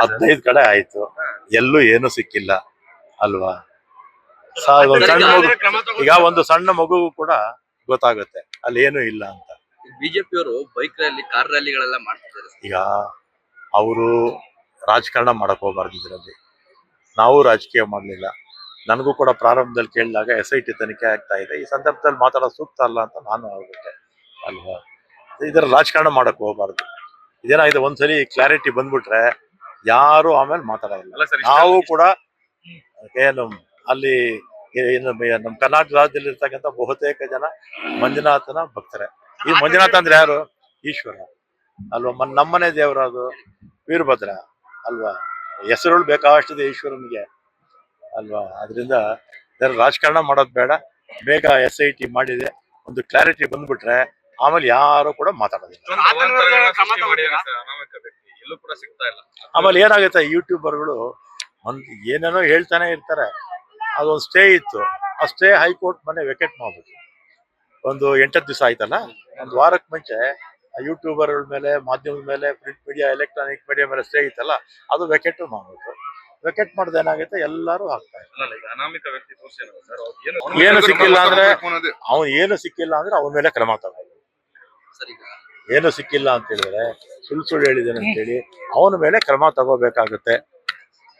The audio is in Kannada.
15 ಕಡೆ ಆಯ್ತು, ಎಲ್ಲೂ ಏನು ಸಿಕ್ಕಿಲ್ಲ ಅಲ್ವಾ. ಒಂದ್ ಸಣ್ಣ ಮಗು, ಈಗ ಒಂದು ಸಣ್ಣ ಮಗುಗೂ ಕೂಡ ಗೊತ್ತಾಗುತ್ತೆ ಅಲ್ಲಿ ಏನು ಇಲ್ಲ ಅಂತ. ಬಿಜೆಪಿಯವರು ಬೈಕ್ ರ್ಯಾಲಿ, ಕಾರ್ ರ್ಯಾಲಿಗಳೆಲ್ಲ ಮಾಡ್ತಿದ್ದಾರೆ. ಈಗ ಅವರು ರಾಜಕಾರಣ ಮಾಡಕ್ ಹೋಗ್ಬಾರ್ದು ಇದರಲ್ಲಿ. ನಾವು ರಾಜಕೀಯ ಮಾಡ್ಲಿಲ್ಲ. ನನಗೂ ಕೂಡ ಪ್ರಾರಂಭದಲ್ಲಿ ಕೇಳಿದಾಗ SIT ತನಿಖೆ ಆಗ್ತಾ ಇದೆ, ಈ ಸಂದರ್ಭದಲ್ಲಿ ಮಾತಾಡೋದು ಸೂಕ್ತ ಅಲ್ಲ ಅಂತ ನಾನು ಹೇಳ್ಬಿಟ್ಟೆ ಅಲ್ವಾ. ಇದರ ರಾಜಕಾರಣ ಮಾಡಕ್ ಹೋಗ್ಬಾರ್ದು. ಇದೇನಾಗಿದೆ, ಒಂದ್ಸರಿ ಕ್ಲಾರಿಟಿ ಬಂದ್ಬಿಟ್ರೆ ಯಾರು ಆಮೇಲೆ ಮಾತಾಡೋದಿಲ್ಲ. ನಾವು ಕೂಡ ಏನು ಅಲ್ಲಿ ನಮ್ಮ ಕರ್ನಾಟಕ ರಾಜ್ಯದಲ್ಲಿ ಇರ್ತಕ್ಕಂಥ ಬಹುತೇಕ ಜನ ಮಂಜುನಾಥನ ಭಕ್ತರೆ. ಈ ಮಂಜುನಾಥ ಅಂದ್ರೆ ಯಾರು? ಈಶ್ವರ ಅಲ್ವಾ. ನಮ್ಮನೆ ದೇವರು ಅದು ವೀರಭದ್ರ ಅಲ್ವಾ. ಹೆಸರುಗಳು ಬೇಕಾಷ್ಟಿದೆ ಈಶ್ವರನಿಗೆ ಅಲ್ವಾ. ಅದರಿಂದ ರಾಜಕಾರಣ ಮಾಡೋದು ಬೇಡ. ಬೇಗ SIT ಮಾಡಿದೆ, ಒಂದು ಕ್ಲಾರಿಟಿ ಬಂದ್ಬಿಟ್ರೆ ಆಮೇಲೆ ಯಾರು ಕೂಡ ಮಾತಾಡೋದಿಲ್ಲ. ಆಮೇಲೆ ಏನಾಗುತ್ತೆ, ಯೂಟ್ಯೂಬರ್ಗಳು ಏನೇನೋ ಹೇಳ್ತಾನೆ ಇರ್ತಾರೆ. ಅದೊಂದು ಸ್ಟೇ ಇತ್ತು, ಆ ಸ್ಟೇ ಹೈಕೋರ್ಟ್ ಮನೆ ವೆಕೆಟ್ ಮಾಡ್ಬಿಟ್ಟು ಒಂದು 8 ದಿವಸ ಆಯ್ತಲ್ಲ. ಒಂದು ವಾರಕ್ಕೆ ಮುಂಚೆ ಯೂಟ್ಯೂಬರ್ಗಳ ಮೇಲೆ, ಮಾಧ್ಯಮದ ಮೇಲೆ, ಪ್ರಿಂಟ್ ಮೀಡಿಯಾ, ಎಲೆಕ್ಟ್ರಾನಿಕ್ ಮೀಡಿಯಾ ಮೇಲೆ ಸ್ಟೇ ಇತ್ತಲ್ಲ, ಅದು ವೆಕೆಟ್ ಮಾಡ್ಬಿಟ್ಟು. ವೆಕೆಟ್ ಮಾಡ್ದೆ ಏನಾಗುತ್ತೆ, ಎಲ್ಲರೂ ಹಾಕ್ತಾರೆ. ಏನು ಸಿಕ್ಕಿಲ್ಲ ಅಂದ್ರೆ ಏನು ಸಿಕ್ಕಿಲ್ಲ ಅಂದ್ರೆ ಅವನ ಮೇಲೆ ಕ್ರಮ ತಗೋದು. ಏನು ಸಿಕ್ಕಿಲ್ಲ ಅಂತ ಹೇಳಿದ್ರೆ, ಸುಳ್ಳು ಹೇಳಿದ್ದೇನೆ ಅಂತೇಳಿ ಅವನ ಮೇಲೆ ಕ್ರಮ ತಗೋಬೇಕಾಗುತ್ತೆ.